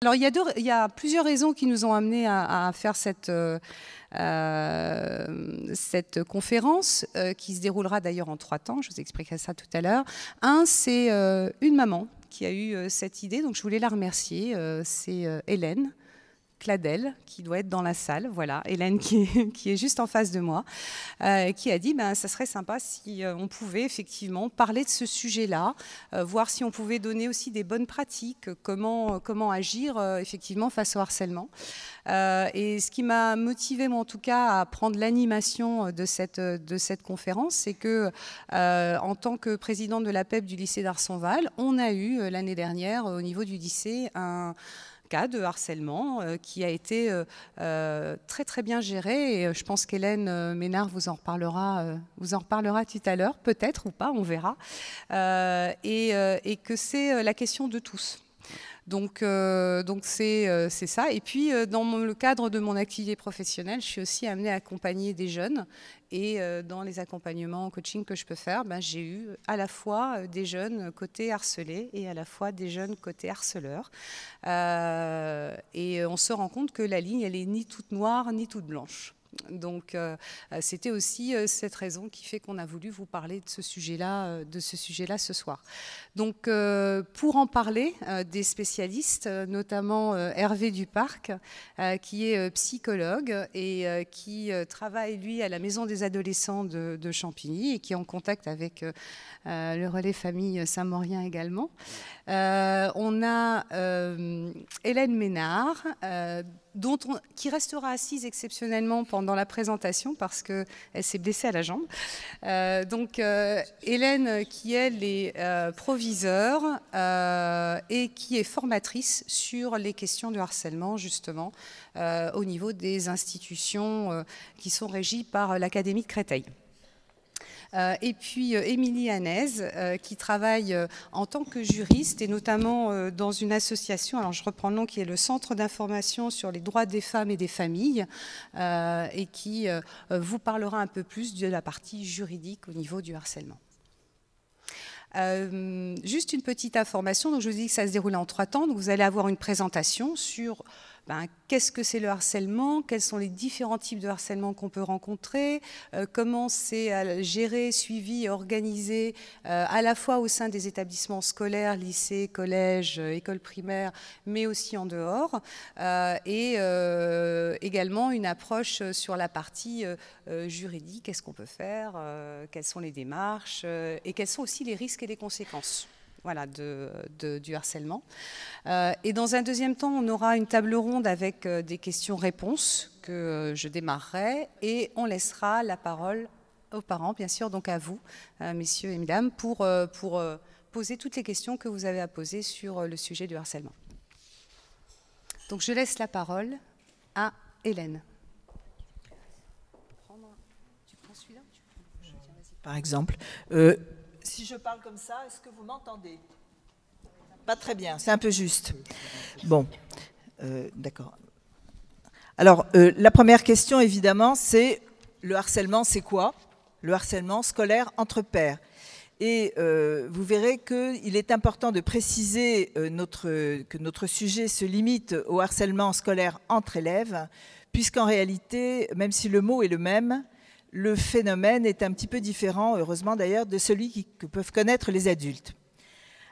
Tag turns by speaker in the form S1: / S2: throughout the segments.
S1: Alors, il y a plusieurs raisons qui nous ont amenés à faire cette conférence, qui se déroulera d'ailleurs en 3 temps. Je vous expliquerai ça tout à l'heure. C'est une maman qui a eu cette idée, donc je voulais la remercier. C'est Hélène Cladel, qui doit être dans la salle, voilà, Hélène qui est juste en face de moi, qui a dit ça serait sympa si on pouvait effectivement parler de ce sujet-là, voir si on pouvait donner aussi des bonnes pratiques, comment agir effectivement face au harcèlement. Et ce qui m'a motivée, moi en tout cas, à prendre l'animation de cette conférence, c'est que en tant que présidente de l'APEP du lycée d'Arsonval, on a eu l'année dernière au niveau du lycée un cas de harcèlement qui a été très très bien géré, et je pense qu'Hélène Ménard vous en reparlera tout à l'heure, peut-être ou pas, on verra, et que c'est la question de tous. Donc c'est ça. Et puis, dans le cadre de mon activité professionnelle, je suis aussi amenée à accompagner des jeunes. Et dans les accompagnements en coaching que je peux faire, j'ai eu à la fois des jeunes côté harcelés et à la fois des jeunes côté harceleurs. Et on se rend compte que la ligne, elle est ni toute noire ni toute blanche. Donc, c'était aussi cette raison qui fait qu'on a voulu vous parler de ce sujet-là ce soir. Donc, pour en parler, des spécialistes, notamment Hervé Duparc, qui est psychologue et qui travaille, lui, à la Maison des adolescents de Champigny et qui est en contact avec le relais famille Saint-Maurien également. On a Hélène Ménard, qui restera assise exceptionnellement pendant la présentation parce qu'elle s'est blessée à la jambe. Donc Hélène, qui elle est proviseure et qui est formatrice sur les questions de harcèlement, justement, au niveau des institutions qui sont régies par l'Académie de Créteil. Et puis Émilie Hanez, qui travaille en tant que juriste et notamment dans une association, alors je reprends le nom, qui est le Centre d'information sur les droits des femmes et des familles, et qui vous parlera un peu plus de la partie juridique au niveau du harcèlement. Juste une petite information, donc je vous dis que ça se déroule en 3 temps, donc vous allez avoir une présentation sur qu'est-ce que c'est le harcèlement, quels sont les différents types de harcèlement qu'on peut rencontrer, comment c'est géré, suivi et organisé à la fois au sein des établissements scolaires, lycées, collèges, écoles primaires, mais aussi en dehors, et également une approche sur la partie juridique, qu'est-ce qu'on peut faire, quelles sont les démarches, et quels sont aussi les risques et les conséquences. Voilà, du harcèlement. Et dans un deuxième temps, on aura une table ronde avec des questions-réponses que je démarrerai, et on laissera la parole aux parents, bien sûr, donc à vous, messieurs et mesdames, pour poser toutes les questions que vous avez à poser sur le sujet du harcèlement. Donc je laisse la parole à Hélène. Tu prends celui-là ?
S2: Par exemple. Si je parle comme ça, est-ce que vous m'entendez? Pas très bien, c'est un peu juste. Bon, d'accord. Alors, la première question, évidemment, c'est le harcèlement, c'est quoi? Le harcèlement scolaire entre pairs. Et vous verrez qu'il est important de préciser que notre sujet se limite au harcèlement scolaire entre élèves, puisqu'en réalité, même si le mot est le même, le phénomène est un petit peu différent, heureusement d'ailleurs, de celui que peuvent connaître les adultes.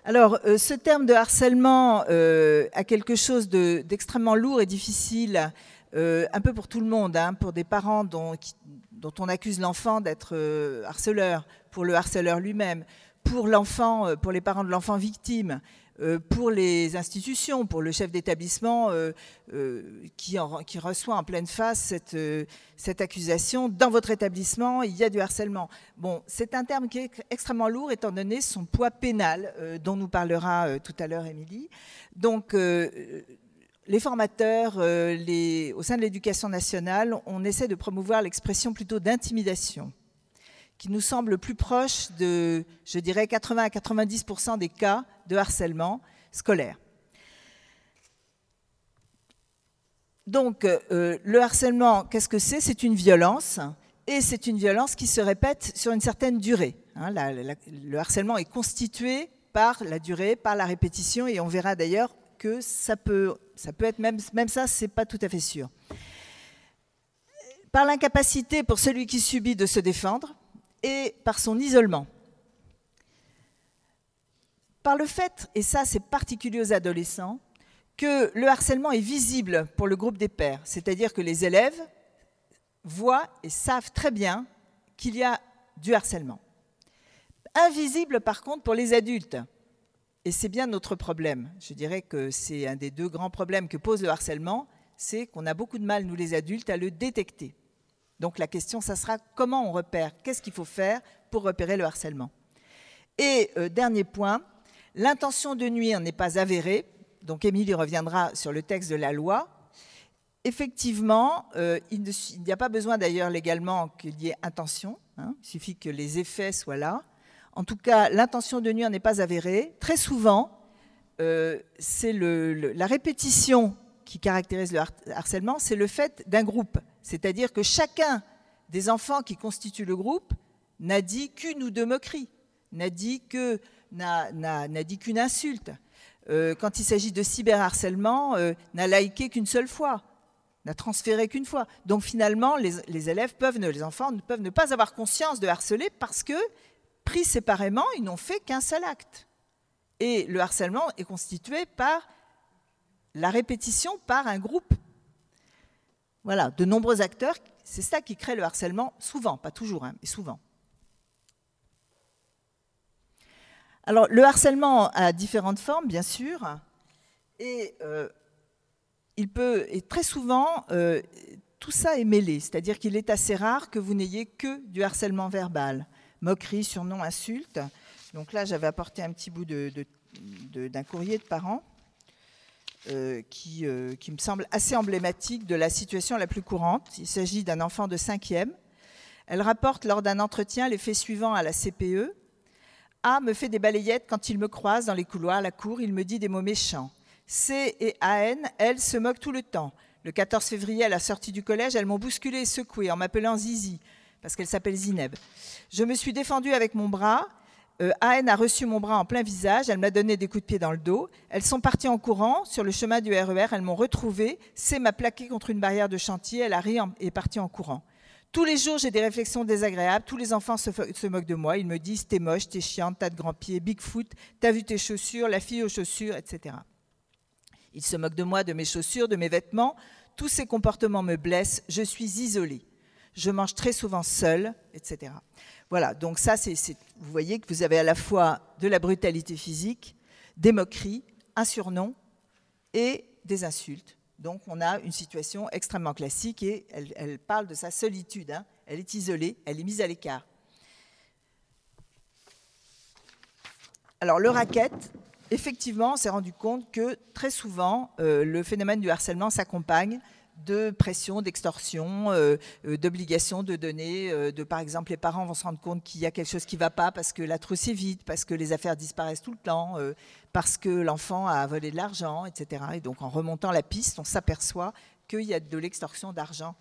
S2: Alors, ce terme de harcèlement a quelque chose d'extrêmement lourd et difficile, un peu pour tout le monde, hein, pour des parents dont on accuse l'enfant d'être harceleur, pour le harceleur lui-même, pour l'enfant, pour les parents de l'enfant victime, pour les institutions, pour le chef d'établissement qui reçoit en pleine face cette accusation. Dans votre établissement, il y a du harcèlement. Bon, c'est un terme qui est extrêmement lourd étant donné son poids pénal dont nous parlera tout à l'heure Émilie. Donc, les formateurs, au sein de l'éducation nationale, on essaie de promouvoir l'expression plutôt d'intimidation, qui nous semble plus proche de, je dirais, 80 à 90% des cas de harcèlement scolaire. Donc, le harcèlement, qu'est-ce que c'est? C'est une violence, et c'est une violence qui se répète sur une certaine durée. Hein, le harcèlement est constitué par la durée, par la répétition, et on verra d'ailleurs que ça peut Ça peut être même ça, c'est pas tout à fait sûr. Par l'incapacité pour celui qui subit de se défendre et par son isolement. Par le fait, et ça c'est particulier aux adolescents, que le harcèlement est visible pour le groupe des pairs, c'est-à-dire que les élèves voient et savent très bien qu'il y a du harcèlement. Invisible par contre pour les adultes, et c'est bien notre problème. Je dirais que c'est un des deux grands problèmes que pose le harcèlement, c'est qu'on a beaucoup de mal, nous les adultes, à le détecter. Donc la question, ça sera comment on repère, qu'est-ce qu'il faut faire pour repérer le harcèlement. Et dernier point, l'intention de nuire n'est pas avérée, donc Émilie reviendra sur le texte de la loi. Effectivement, il n'y a pas besoin d'ailleurs légalement qu'il y ait intention, hein, il suffit que les effets soient là. En tout cas, l'intention de nuire n'est pas avérée. Très souvent, c'est la répétition qui caractérise le harcèlement, c'est le fait d'un groupe. C'est-à-dire que chacun des enfants qui constituent le groupe n'a dit qu'une ou deux moqueries, n'a dit qu'une insulte. Quand il s'agit de cyberharcèlement, n'a liké qu'une seule fois, n'a transféré qu'une fois. Donc finalement, les élèves les enfants peuvent ne pas avoir conscience de harceler parce que, pris séparément, ils n'ont fait qu'un seul acte. Et le harcèlement est constitué par la répétition par un groupe. Voilà, de nombreux acteurs, c'est ça qui crée le harcèlement, souvent, pas toujours, hein, mais souvent. Alors, le harcèlement a différentes formes, bien sûr, et très souvent, tout ça est mêlé, c'est-à-dire qu'il est assez rare que vous n'ayez que du harcèlement verbal, moquerie, surnom, insulte. Donc là, j'avais apporté un petit bout d'un courrier de parents qui me semble assez emblématique de la situation la plus courante. Il s'agit d'un enfant de 5e. Elle rapporte lors d'un entretien les faits suivants à la CPE. A me fait des balayettes quand il me croise dans les couloirs, la cour, il me dit des mots méchants. C et AN, elles, se moquent tout le temps. Le 14 février, à la sortie du collège, elles m'ont bousculé et secoué en m'appelant Zizi, parce qu'elle s'appelle Zineb. Je me suis défendue avec mon bras. AN a reçu mon bras en plein visage, elle m'a donné des coups de pied dans le dos. Elles sont parties en courant sur le chemin du RER, elles m'ont retrouvée. C m'a plaqué contre une barrière de chantier, elle a ri et est partie en courant. Tous les jours, j'ai des réflexions désagréables. Tous les enfants se moquent de moi. Ils me disent « t'es moche, t'es chiante, t'as de grands pieds, Bigfoot, t'as vu tes chaussures, la fille aux chaussures, etc. » Ils se moquent de moi, de mes chaussures, de mes vêtements. Tous ces comportements me blessent. Je suis isolée. Je mange très souvent seule, etc. Voilà, donc ça, vous voyez que vous avez à la fois de la brutalité physique, des moqueries, un surnom et des insultes. Donc on a une situation extrêmement classique et elle parle de sa solitude. Hein. Elle est isolée, elle est mise à l'écart. Alors le racket, effectivement, on s'est rendu compte que très souvent, le phénomène du harcèlement s'accompagne de pression, d'extorsion, d'obligation de donner. Par exemple, les parents vont se rendre compte qu'il y a quelque chose qui ne va pas parce que la trousse est vide, parce que les affaires disparaissent tout le temps, parce que l'enfant a volé de l'argent, etc. Et donc, en remontant la piste, on s'aperçoit qu'il y a de l'extorsion d'argent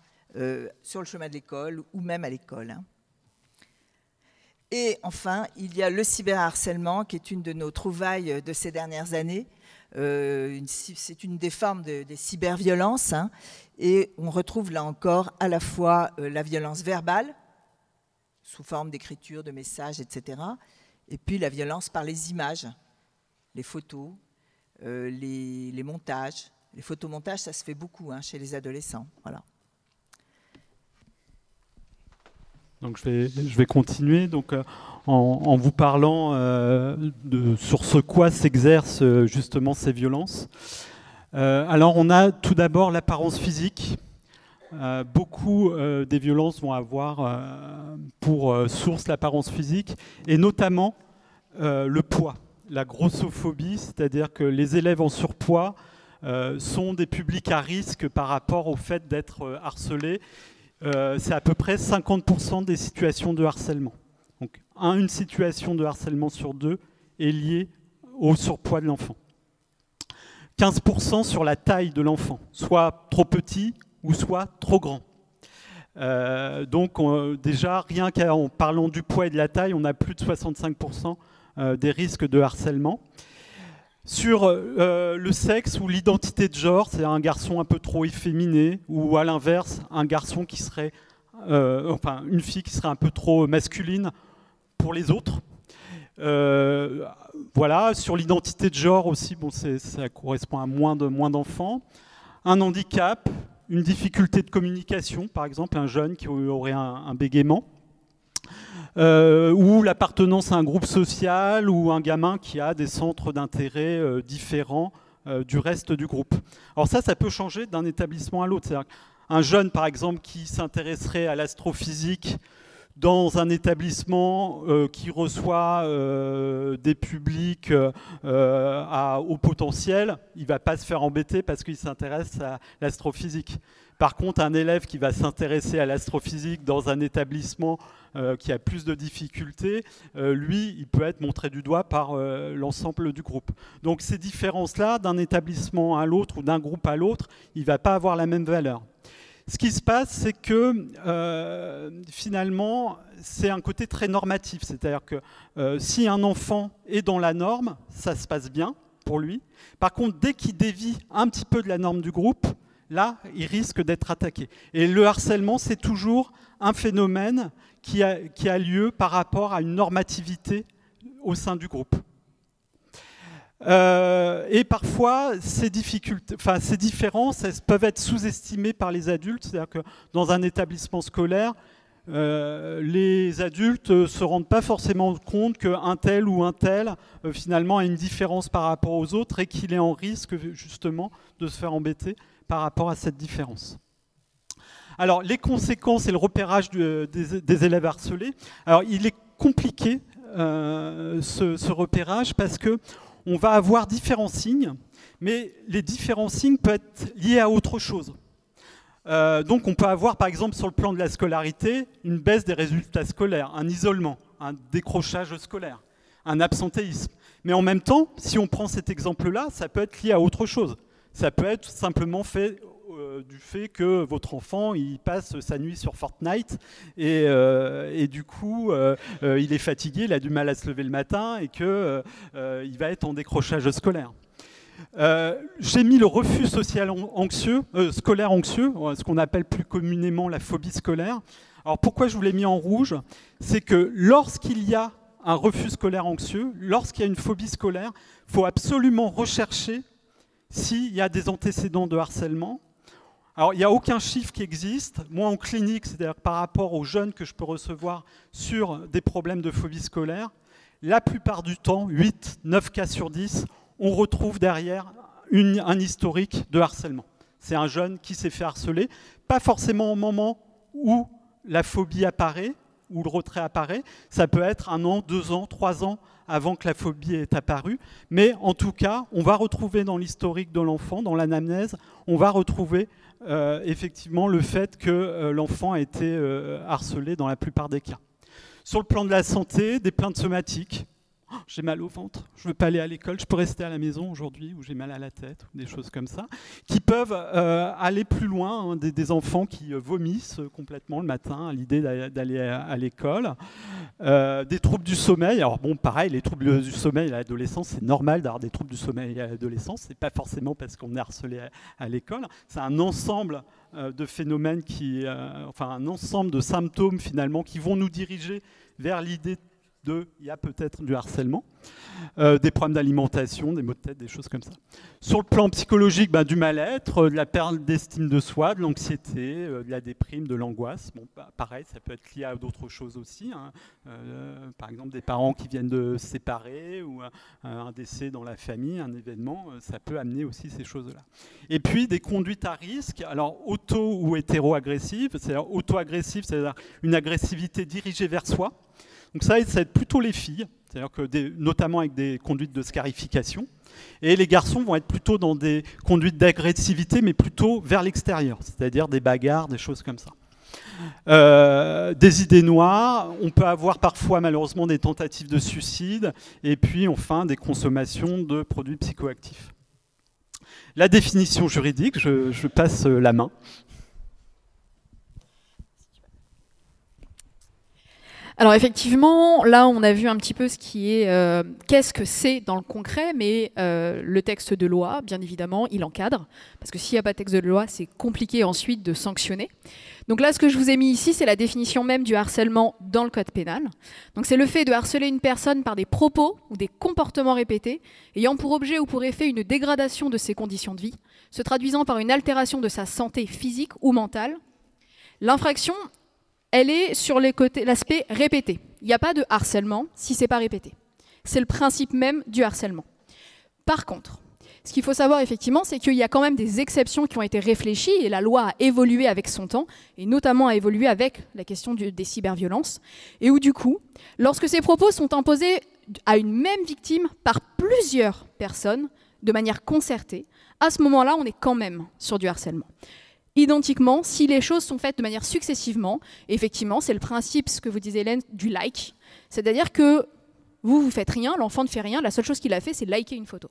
S2: sur le chemin de l'école ou même à l'école. Hein. Et enfin, il y a le cyberharcèlement, qui est une de nos trouvailles de ces dernières années. C'est une des formes des cyberviolences, hein, et on retrouve là encore à la fois la violence verbale, sous forme d'écriture, de messages, etc., et puis la violence par les images, les photos, les montages. Les photomontages, ça se fait beaucoup hein, chez les adolescents. Voilà.
S3: Donc je vais continuer. Donc, en vous parlant sur ce quoi s'exercent justement ces violences. Alors on a tout d'abord l'apparence physique. Beaucoup des violences vont avoir pour source l'apparence physique et notamment le poids, la grossophobie, c'est-à-dire que les élèves en surpoids sont des publics à risque par rapport au fait d'être harcelés. C'est à peu près 50% des situations de harcèlement. Donc, une situation de harcèlement sur 2 est liée au surpoids de l'enfant. 15% sur la taille de l'enfant, soit trop petit ou soit trop grand. Donc, déjà, rien qu'en parlant du poids et de la taille, on a plus de 65% des risques de harcèlement. Sur le sexe ou l'identité de genre, c'est un garçon un peu trop efféminé, ou à l'inverse, un garçon qui serait, enfin une fille qui serait un peu trop masculine pour les autres. Voilà, sur l'identité de genre aussi, bon, ça correspond à moins d'enfants. Un handicap, une difficulté de communication, par exemple, un jeune qui aurait un bégaiement. Ou l'appartenance à un groupe social, ou un gamin qui a des centres d'intérêt différents du reste du groupe. Alors ça peut changer d'un établissement à l'autre. C'est-à-dire un jeune, par exemple, qui s'intéresserait à l'astrophysique dans un établissement qui reçoit des publics à haut potentiel, il ne va pas se faire embêter parce qu'il s'intéresse à l'astrophysique. Par contre, un élève qui va s'intéresser à l'astrophysique dans un établissement qui a plus de difficultés, lui, il peut être montré du doigt par l'ensemble du groupe. Donc ces différences-là, d'un établissement à l'autre ou d'un groupe à l'autre, il ne va pas avoir la même valeur. Ce qui se passe, c'est que finalement, c'est un côté très normatif. C'est-à-dire que si un enfant est dans la norme, ça se passe bien pour lui. Par contre, dès qu'il dévie un petit peu de la norme du groupe, là, il risque d'être attaqué. Et le harcèlement, c'est toujours un phénomène qui a lieu par rapport à une normativité au sein du groupe. Et parfois, ces différences, elles peuvent être sous-estimées par les adultes. C'est-à-dire que dans un établissement scolaire, les adultes ne se rendent pas forcément compte qu'un tel ou un tel, finalement, a une différence par rapport aux autres et qu'il est en risque, justement, de se faire embêter par rapport à cette différence. Alors, les conséquences et le repérage des élèves harcelés. Alors, il est compliqué, ce repérage, parce que on va avoir différents signes, mais les différents signes peuvent être liés à autre chose. Donc on peut avoir, par exemple, sur le plan de la scolarité, une baisse des résultats scolaires, un isolement, un décrochage scolaire, un absentéisme. Mais en même temps, si on prend cet exemple-là, ça peut être lié à autre chose. Ça peut être simplement fait du fait que votre enfant il passe sa nuit sur Fortnite et du coup il est fatigué, il a du mal à se lever le matin et qu'il va être en décrochage scolaire. J'ai mis le refus social scolaire anxieux, ce qu'on appelle plus communément la phobie scolaire. Alors pourquoi je vous l'ai mis en rouge? C'est que lorsqu'il y a un refus scolaire anxieux, lorsqu'il y a une phobie scolaire, il faut absolument rechercher s'il y a des antécédents de harcèlement. Alors, il n'y a aucun chiffre qui existe. Moi, en clinique, c'est-à-dire par rapport aux jeunes que je peux recevoir sur des problèmes de phobie scolaire, la plupart du temps, 8, 9 cas sur 10, on retrouve derrière un historique de harcèlement. C'est un jeune qui s'est fait harceler, pas forcément au moment où la phobie apparaît, où le retrait apparaît. Ça peut être 1 an, 2 ans, 3 ans avant que la phobie ait apparu. Mais en tout cas, on va retrouver dans l'historique de l'enfant, dans l'anamnèse, on va retrouver effectivement le fait que l'enfant a été harcelé dans la plupart des cas. Sur le plan de la santé, des plaintes somatiques. Oh, j'ai mal au ventre, je ne veux pas aller à l'école, je peux rester à la maison aujourd'hui, ou j'ai mal à la tête, ou des choses comme ça, qui peuvent aller plus loin, hein, des enfants qui vomissent complètement le matin à l'idée d'aller à l'école. Des troubles du sommeil, alors bon, pareil, les troubles du sommeil à l'adolescence, c'est normal d'avoir des troubles du sommeil à l'adolescence, c'est pas forcément parce qu'on est harcelé à l'école, c'est un ensemble de phénomènes enfin un ensemble de symptômes finalement qui vont nous diriger vers l'idée il y a peut-être du harcèlement, des problèmes d'alimentation, des maux de tête, des choses comme ça. Sur le plan psychologique, du mal-être, de la perte d'estime de soi, de l'anxiété, de la déprime, de l'angoisse. Bon, pareil, ça peut être lié à d'autres choses aussi. Hein. Par exemple, des parents qui viennent de se séparer ou un décès dans la famille, un événement, ça peut amener aussi ces choses-là. Et puis, des conduites à risque, alors auto- ou hétéro-agressives, c'est-à-dire auto-agressive, c'est-à-dire une agressivité dirigée vers soi. Donc ça va être plutôt les filles, c'est-à-dire que notamment avec des conduites de scarification. Et les garçons vont être plutôt dans des conduites d'agressivité, mais plutôt vers l'extérieur, c'est-à-dire des bagarres, des choses comme ça. Des idées noires, on peut avoir parfois malheureusement des tentatives de suicide, et puis enfin des consommations de produits psychoactifs. La définition juridique, je passe la main.
S4: Alors effectivement, là on a vu un petit peu ce qui est, qu'est-ce que c'est dans le concret, mais le texte de loi, bien évidemment, il encadre, parce que s'il n'y a pas de texte de loi, c'est compliqué ensuite de sanctionner. Donc là, ce que je vous ai mis ici, c'est la définition même du harcèlement dans le code pénal. Donc c'est le fait de harceler une personne par des propos ou des comportements répétés, ayant pour objet ou pour effet une dégradation de ses conditions de vie, se traduisant par une altération de sa santé physique ou mentale. L'infraction, elle est sur l'aspect répété. Il n'y a pas de harcèlement si ce n'est pas répété. C'est le principe même du harcèlement. Par contre, ce qu'il faut savoir effectivement, c'est qu'il y a quand même des exceptions qui ont été réfléchies et la loi a évolué avec son temps, et notamment a évolué avec la question des cyberviolences, et où du coup, lorsque ces propos sont imposés à une même victime par plusieurs personnes, de manière concertée, à ce moment-là, on est quand même sur du harcèlement. Identiquement, si les choses sont faites de manière successivement, effectivement, c'est le principe, ce que vous disiez Hélène, du like. C'est-à-dire que vous faites rien, l'enfant ne fait rien, la seule chose qu'il a fait, c'est liker une photo.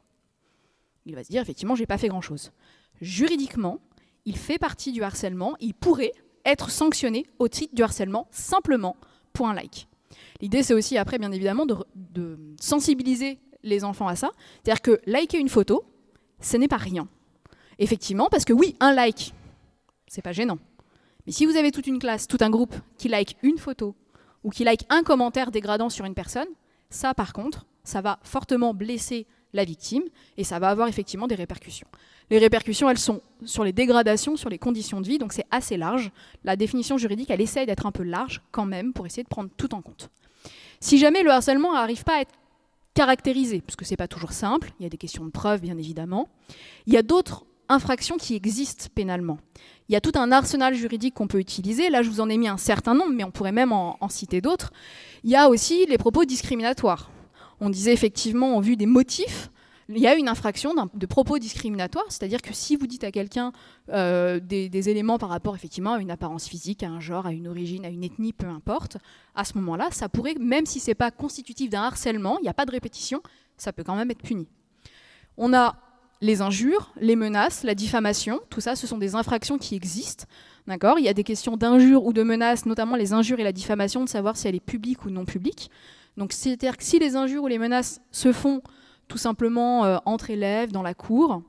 S4: Il va se dire, effectivement, j'ai pas fait grand-chose. Juridiquement, il fait partie du harcèlement, il pourrait être sanctionné au titre du harcèlement, simplement pour un like. L'idée, c'est aussi, après, bien évidemment, de sensibiliser les enfants à ça. C'est-à-dire que liker une photo, ce n'est pas rien. Effectivement, parce que oui, un like, c'est pas gênant. Mais si vous avez toute une classe, tout un groupe qui like une photo ou qui like un commentaire dégradant sur une personne, ça par contre, ça va fortement blesser la victime et ça va avoir effectivement des répercussions. Les répercussions, elles sont sur les dégradations, sur les conditions de vie, donc c'est assez large. La définition juridique, elle essaye d'être un peu large quand même pour essayer de prendre tout en compte. Si jamais le harcèlement n'arrive pas à être caractérisé, parce que c'est pas toujours simple, il y a des questions de preuve bien évidemment, il y a d'autres infractions qui existent pénalement. Il y a tout un arsenal juridique qu'on peut utiliser. Là, je vous en ai mis un certain nombre, mais on pourrait même en citer d'autres. Il y a aussi les propos discriminatoires. On disait effectivement, en vue des motifs, il y a une infraction de propos discriminatoires, c'est-à-dire que si vous dites à quelqu'un des éléments par rapport effectivement à une apparence physique, à un genre, à une origine, à une ethnie, peu importe, à ce moment-là, ça pourrait, même si ce n'est pas constitutif d'un harcèlement, il n'y a pas de répétition, ça peut quand même être puni. On a les injures, les menaces, la diffamation, tout ça, ce sont des infractions qui existent. D'accord ? Il y a des questions d'injures ou de menaces, notamment les injures et la diffamation, de savoir si elle est publique ou non publique. Donc, c'est-à-dire que si les injures ou les menaces se font tout simplement entre élèves, dans la cour,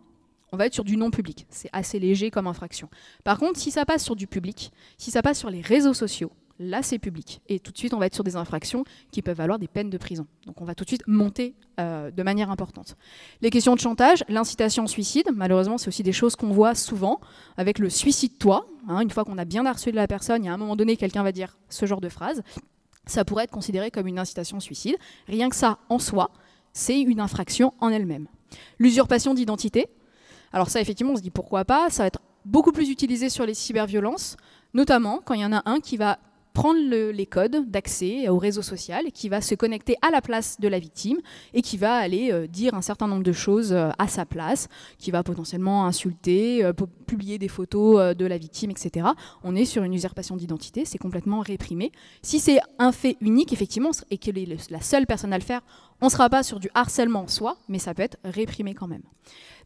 S4: on va être sur du non public. C'est assez léger comme infraction. Par contre, si ça passe sur du public, si ça passe sur les réseaux sociaux, là c'est public. Et tout de suite, on va être sur des infractions qui peuvent valoir des peines de prison. Donc on va tout de suite monter de manière importante. Les questions de chantage, l'incitation au suicide, malheureusement c'est aussi des choses qu'on voit souvent avec le suicide-toi. Une fois qu'on a bien harcelé la personne, il y a un moment donné, quelqu'un va dire ce genre de phrase. Ça pourrait être considéré comme une incitation au suicide. Rien que ça, en soi, c'est une infraction en elle-même. L'usurpation d'identité. Alors ça, effectivement, on se dit pourquoi pas. Ça va être beaucoup plus utilisé sur les cyberviolences, notamment quand il y en a un qui va prendre les codes d'accès au réseau social et qui va se connecter à la place de la victime et qui va aller dire un certain nombre de choses à sa place, qui va potentiellement insulter, publier des photos de la victime, etc. On est sur une usurpation d'identité, c'est complètement réprimé. Si c'est un fait unique, effectivement, et qu'elle est la seule personne à le faire, on ne sera pas sur du harcèlement en soi, mais ça peut être réprimé quand même.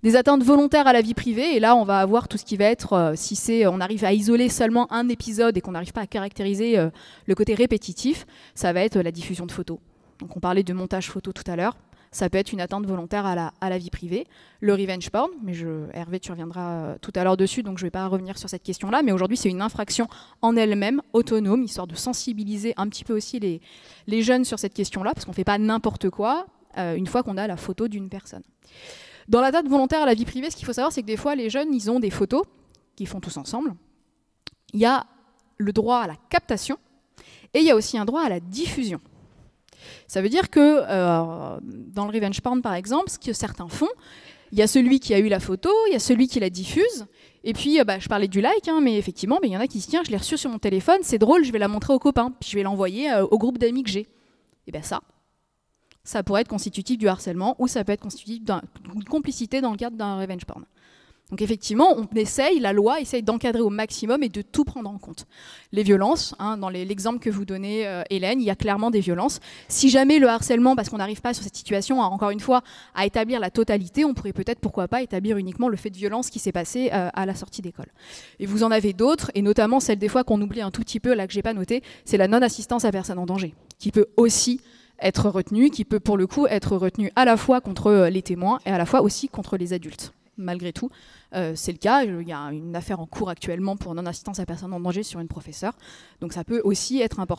S4: Des atteintes volontaires à la vie privée, et là on va avoir tout ce qui va être, si on arrive à isoler seulement un épisode et qu'on n'arrive pas à caractériser le côté répétitif, ça va être la diffusion de photos. Donc on parlait de montage photo tout à l'heure, ça peut être une atteinte volontaire à la vie privée. Le revenge porn, mais Hervé tu reviendras tout à l'heure dessus, donc je ne vais pas revenir sur cette question-là, mais aujourd'hui c'est une infraction en elle-même, autonome, histoire de sensibiliser un petit peu aussi les jeunes sur cette question-là, parce qu'on ne fait pas n'importe quoi une fois qu'on a la photo d'une personne. Dans l'atteinte volontaire à la vie privée, ce qu'il faut savoir, c'est que des fois, les jeunes, ils ont des photos qu'ils font tous ensemble. Il y a le droit à la captation et il y a aussi un droit à la diffusion. Ça veut dire que dans le revenge porn, par exemple, ce que certains font, il y a celui qui a eu la photo, il y a celui qui la diffuse, et puis je parlais du like, mais effectivement, il y en a qui se disent, tiens, je l'ai reçue sur mon téléphone, c'est drôle, je vais la montrer aux copains, puis je vais l'envoyer au groupe d'amis que j'ai. Et bien ça pourrait être constitutif du harcèlement ou ça peut être constitutif d'une complicité dans le cadre d'un revenge porn. Donc effectivement, la loi essaye d'encadrer au maximum et de tout prendre en compte. Les violences, dans l'exemple que vous donnez, Hélène, il y a clairement des violences. Si jamais le harcèlement, parce qu'on n'arrive pas sur cette situation, encore une fois, à établir la totalité, on pourrait peut-être, pourquoi pas, établir uniquement le fait de violence qui s'est passé à la sortie d'école. Et vous en avez d'autres, et notamment celle des fois qu'on oublie un tout petit peu, là que j'ai pas noté, c'est la non-assistance à personne en danger, qui peut aussi être retenue, qui peut pour le coup être retenue à la fois contre les témoins et à la fois aussi contre les adultes. Malgré tout, c'est le cas. Il y a une affaire en cours actuellement pour non-assistance à personne en danger sur une professeure. Donc ça peut aussi être important.